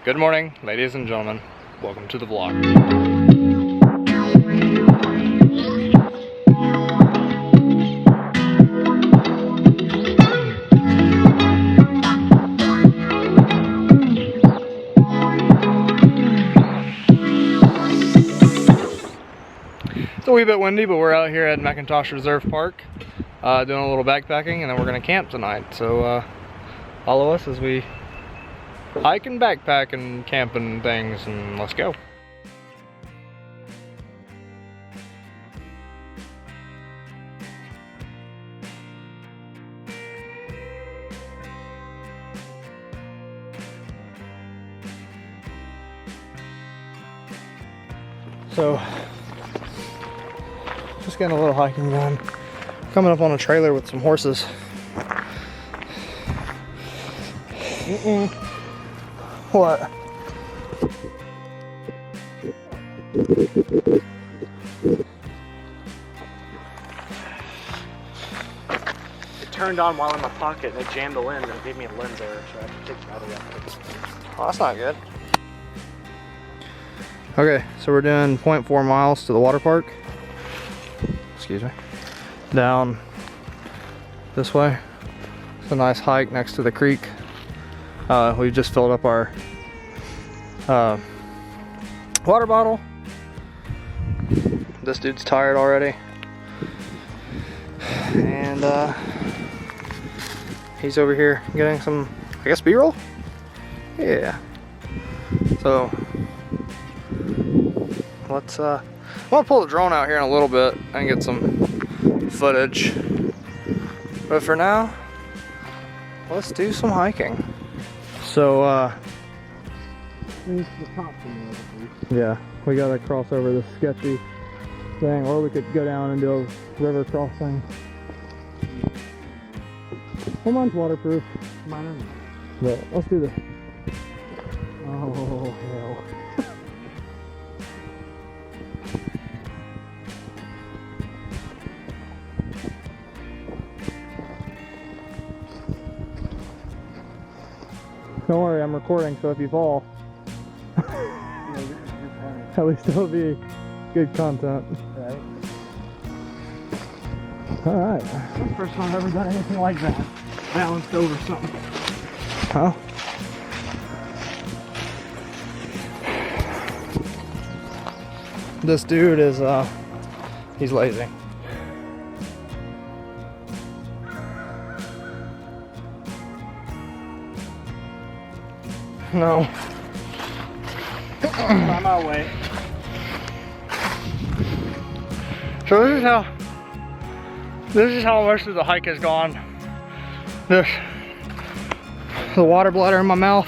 Good morning, ladies and gentlemen. Welcome to the vlog. It's a wee bit windy, but we're out here at McIntosh Reserve Park doing a little backpacking, and then we're going to camp tonight. So follow us as we hike and backpack and camp and things, and let's go. So, just getting a little hiking done. Coming up on a trailer with some horses. What? It turned on while in my pocket and it jammed the lens and it gave me a lens error, so I have to take it out of that. Oh, that's not good. Okay, so we're doing 0.4 miles to the water park. Excuse me. Down this way. It's a nice hike next to the creek. We just filled up our water bottle. This dude's tired already. And he's over here getting some, I guess, B-roll? Yeah. So let's I'm gonna pull the drone out here in a little bit and get some footage. But for now, let's do some hiking. So yeah, we gotta cross over this sketchy thing, or we could go down and do a river crossing. Well, mine's waterproof. Mine isn't. But let's do this. Oh hell. Don't worry, I'm recording, so if you fall, at least it'll be good content. Right. Alright. That's the first time I've ever done anything like that. Balanced over something. Huh? This dude is, he's lazy. No. On my way. So this is how most of the hike has gone. The water bladder in my mouth.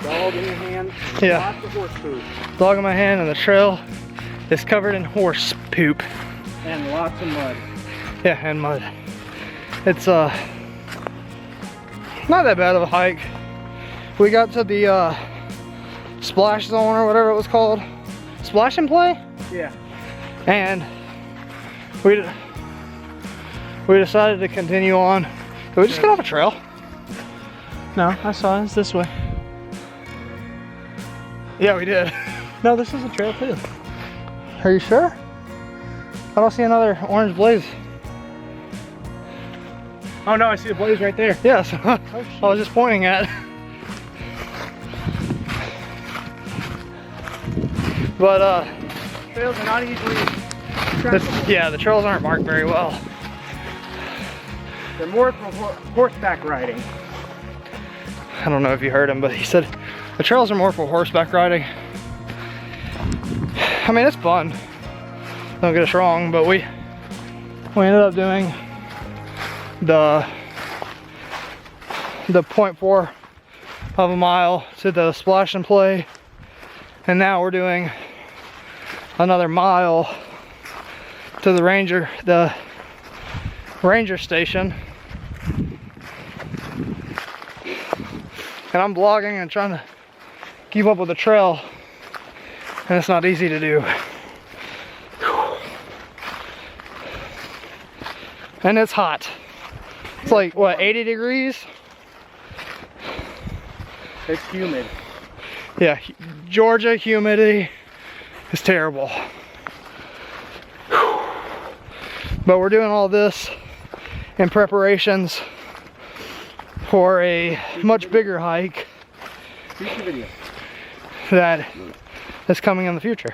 Dog in your hand. Yeah. Lots of horse food. Dog in my hand, and the trail is covered in horse poop. And lots of mud. Yeah, and mud. It's not that bad of a hike. We got to the splash zone or whatever it was called. Splash and play? Yeah. And we decided to continue on. Did we just get off a trail? No, I saw it's this way. Yeah, we did. No, this is a trail too. Are you sure? I don't see another orange blaze. Oh no, I see the blaze right there. Yeah, so I was just pointing at. But Trails are not easily trackable. yeah, the trails aren't marked very well. They're more for horseback riding. I don't know if you heard him, but he said the trails are more for horseback riding. I mean, it's fun. Don't get us wrong, but we ended up doing the 0.4 of a mile to the splash and play, and now we're doing another mile to the ranger station. And I'm vlogging and trying to keep up with the trail, and it's not easy to do. And it's hot. It's like, what, 80 degrees? It's humid. Yeah, Georgia humidity is terrible. But we're doing all this in preparations for a much bigger hike that is coming in the future.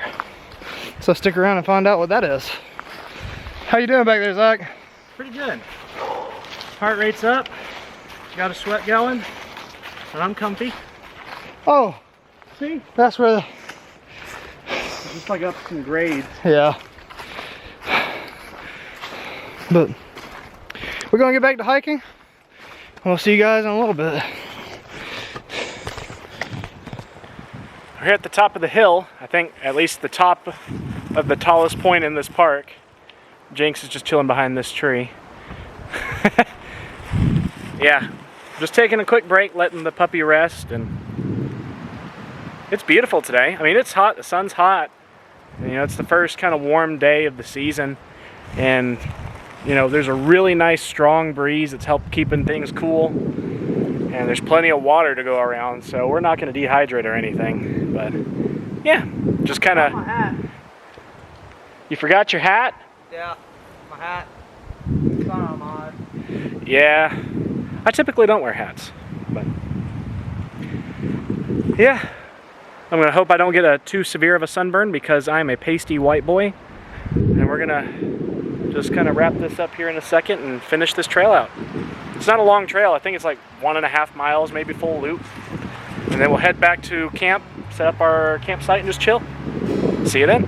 So stick around and find out what that is. How you doing back there, Zach? Pretty good. Heart rate's up. Got a sweat going. And I'm comfy. Oh, See? that's where the... Just like up some grades. Yeah. But we're gonna get back to hiking. We'll see you guys in a little bit. We're here at the top of the hill. I think at least the top of the tallest point in this park. Jinx is just chilling behind this tree. Yeah, just taking a quick break, letting the puppy rest, and it's beautiful today. I mean, it's hot, the sun's hot. You know, it's the first kind of warm day of the season, and you know, there's a really nice strong breeze that's helped keeping things cool, and there's plenty of water to go around, so we're not going to dehydrate or anything. But yeah, just kind of... You forgot your hat? Yeah, my hat. It's kind of odd. Yeah, I typically don't wear hats, but yeah, I'm gonna hope I don't get too severe of a sunburn because I'm a pasty white boy, and we're gonna just kind of wrap this up here in a second and finish this trail out. It's not a long trail. I think it's like 1.5 miles, maybe full loop, and then we'll head back to camp, set up our campsite, and just chill. See you then.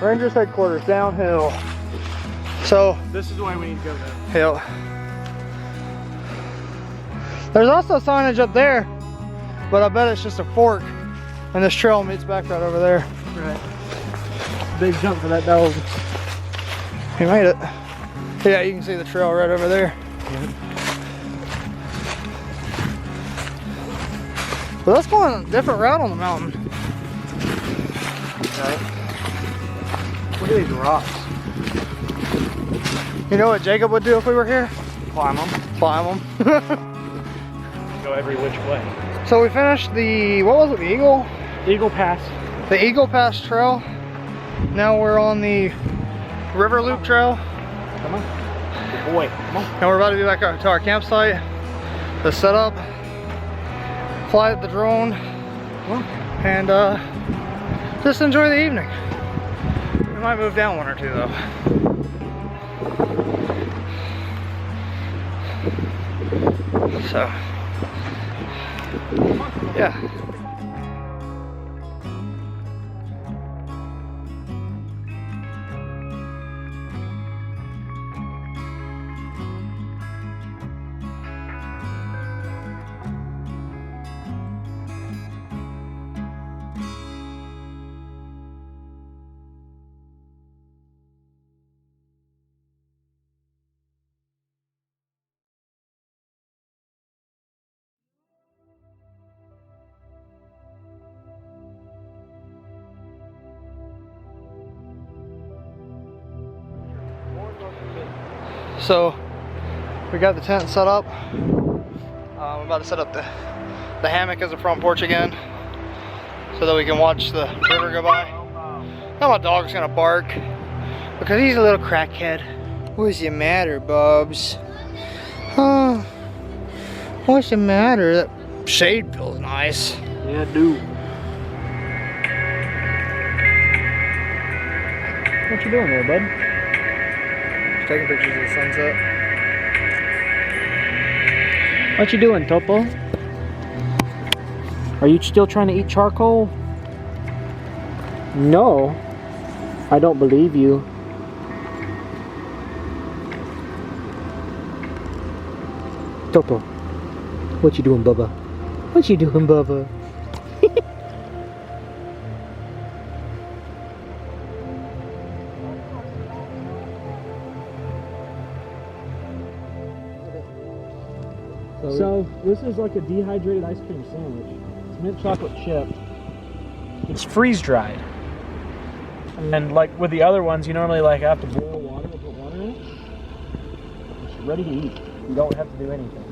Rangers headquarters downhill. So This is the way we need to go now. yeah. There's also signage up there, but I bet it's just a fork, and this trail meets back right over there. Right. Big jump for that dog. He made it. Yeah, you can see the trail right over there. But let's go on a different route on the mountain. Okay. Look at these rocks. You know what Jacob would do if we were here? Climb them. Climb them. Go every which way. So we finished the, what was it, the Eagle? Eagle Pass. The Eagle Pass Trail. Now we're on the River Loop Trail. Come on. Good boy. Come on. And we're about to be back to our campsite to set up, fly the drone, and just enjoy the evening. We might move down one or two though. So, yeah. So we got the tent set up. I'm about to set up the hammock as a front porch again, so that we can watch the river go by. Now my dog's gonna bark because he's a little crackhead. What's the matter, Bubs? Huh? What's the matter? That shade feels nice. Yeah, dude. What you doing there, bud? Taking pictures of the sunset. What you doing, Topo? Are you still trying to eat charcoal? No. I don't believe you. Topo. What you doing, Bubba? What you doing, Bubba? So this is like a dehydrated ice cream sandwich. It's mint chocolate chip. It's freeze dried. And like with the other ones, you normally like have to boil water to put water in it. It's ready to eat. You don't have to do anything.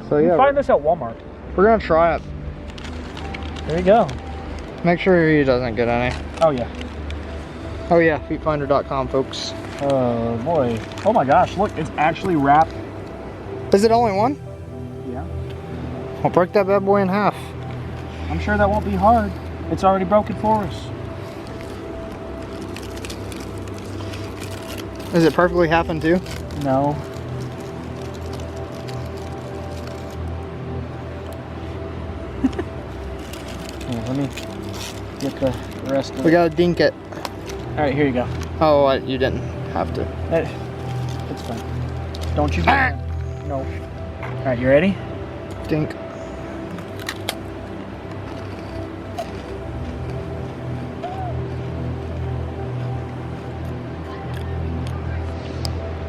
So You yeah, can find this at Walmart. we're gonna try it. There you go. Make sure he doesn't get any. Oh yeah. Oh yeah, feetfinder.com, folks. Oh boy. Oh my gosh, look, it's actually wrapped. Is it only one? Yeah. I'll break that bad boy in half. I'm sure that won't be hard. It's already broken for us. Is it perfectly half in two? No. Here, let me get the rest of We it. gotta dink it. Alright, here you go. Oh, what? You didn't have to. It's fine. Don't you do that. No. Alright, you ready? Dink.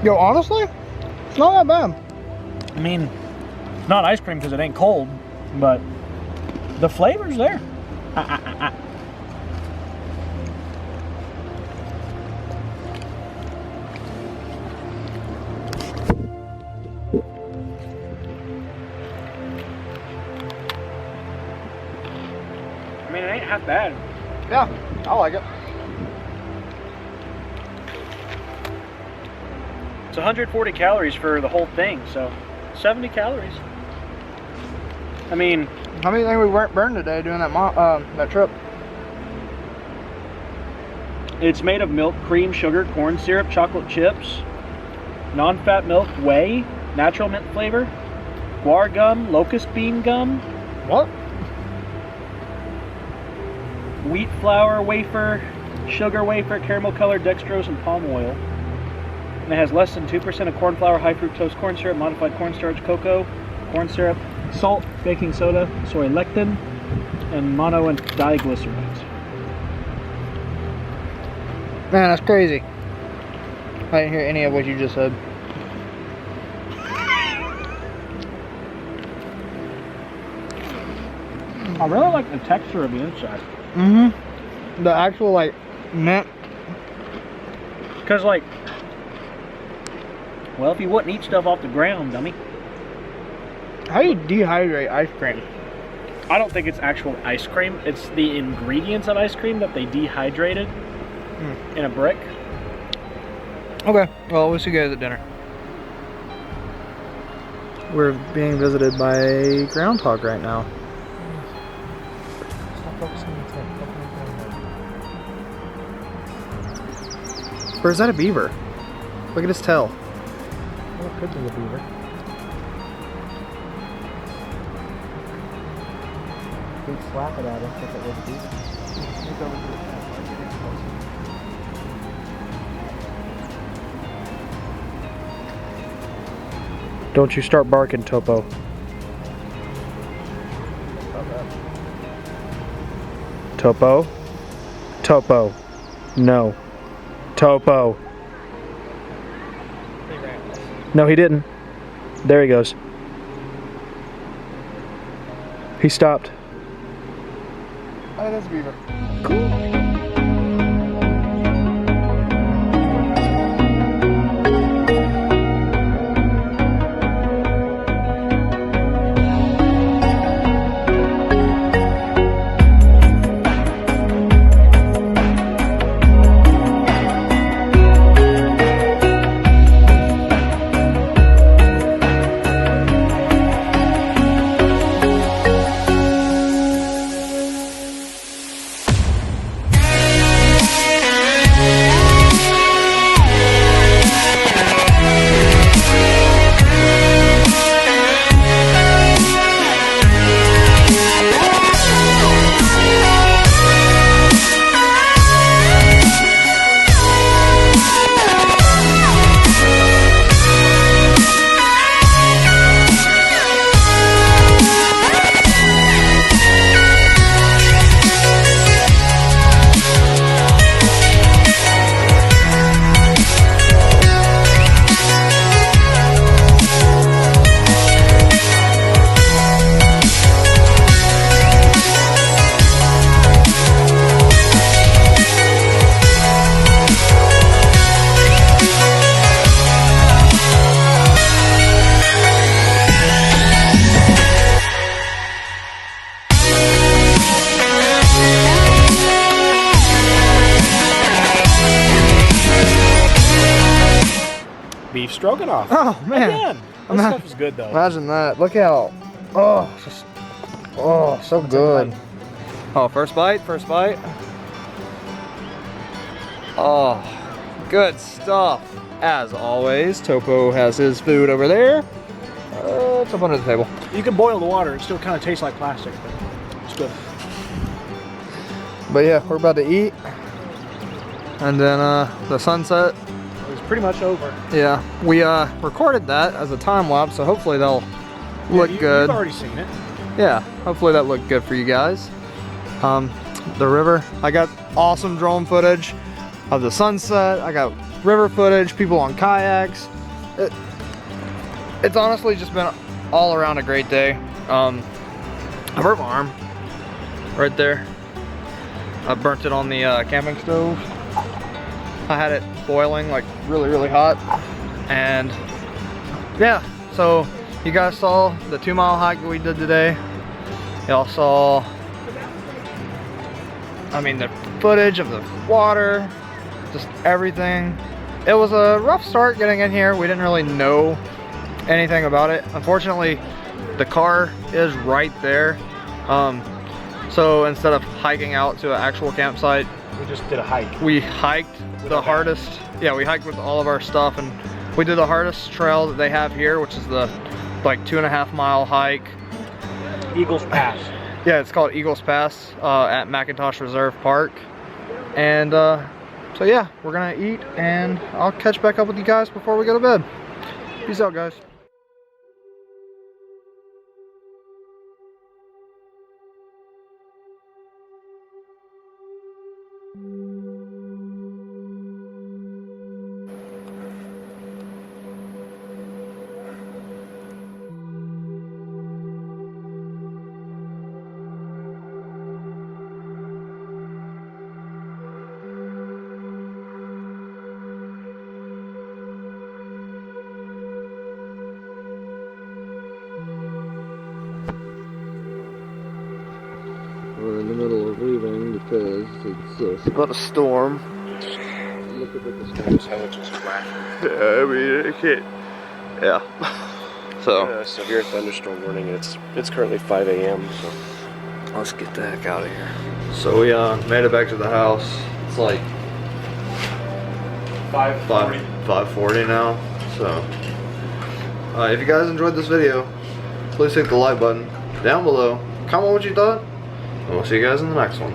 Yo, honestly, it's not that bad. I mean, not ice cream because it ain't cold, but the flavor's there. I mean, it ain't half bad. Yeah, I like it. It's 140 calories for the whole thing, so 70 calories. I mean, How many think we weren't burned today doing that trip? it's made of milk, cream, sugar, corn syrup, chocolate chips, non-fat milk, whey, natural mint flavor, guar gum, locust bean gum, What? wheat flour wafer, sugar wafer, caramel colored dextrose, and palm oil. And it has less than 2% of corn flour, high fructose corn syrup, modified cornstarch, cocoa, corn syrup, salt, baking soda, soy lectin, and mono and diglycerides. Man, that's crazy. I didn't hear any of what you just said. I really like the texture of the inside. Mm-hmm. The actual, like, mint. Because, like, well, if you wouldn't eat stuff off the ground, dummy. How do you dehydrate ice cream? I don't think it's actual ice cream. It's the ingredients of ice cream that they dehydrated in a brick. Okay, well, we'll see you guys at dinner. We're being visited by a groundhog right now. Stop focusing on the tent. Or is that a beaver? Look at his tail. Well, it could be a beaver. We'd slap it at us if it was a beaver. Don't you start barking, Topo. Topo? Topo. No. Topo. No, he didn't. There he goes. He stopped. Oh, that's a beaver. Cool. beef stroganoff. Oh man. Again. This stuff is good though. Imagine that. Look how, oh, just, oh, so good. Oh, first bite, first bite. Oh, good stuff. As always, Topo has his food over there. It's up under the table. You can boil the water. It still kind of tastes like plastic, but it's good. But yeah, we're about to eat. And then the sunset. It was pretty much over. Yeah, we recorded that as a time lapse, so hopefully they'll look good. You've already seen it. Yeah, hopefully that looked good for you guys. The river, I got awesome drone footage of the sunset. I got river footage, people on kayaks. It's honestly just been all around a great day. I hurt my arm right there. I burnt it on the camping stove. I had it boiling like really, really hot. And yeah, so you guys saw the 2-mile hike that we did today. Y'all saw, I mean, the footage of the water, just everything. It was a rough start getting in here. We didn't really know anything about it. Unfortunately, the car is right there. So instead of hiking out to an actual campsite, We just did a hike. we hiked the hardest. Yeah, we hiked with all of our stuff, and we did the hardest trail that they have here, which is the like 2.5-mile hike. Eagles Pass. Yeah, it's called Eagles Pass at McIntosh Reserve Park. And so yeah, we're gonna eat, and I'll catch back up with you guys before we go to bed. Peace out, guys. We're in the middle of leaving because it's about to storm. Look at the storm, how much it's flashing. Yeah, I mean, it can't. Yeah. So Severe thunderstorm warning. It's currently 5 a.m. So let's get the heck out of here. So we made it back to the house. It's like 5:40 now. So if you guys enjoyed this video, please hit the like button down below. Comment what you thought. And we'll see you guys in the next one.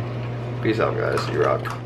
Peace out, guys. You rock.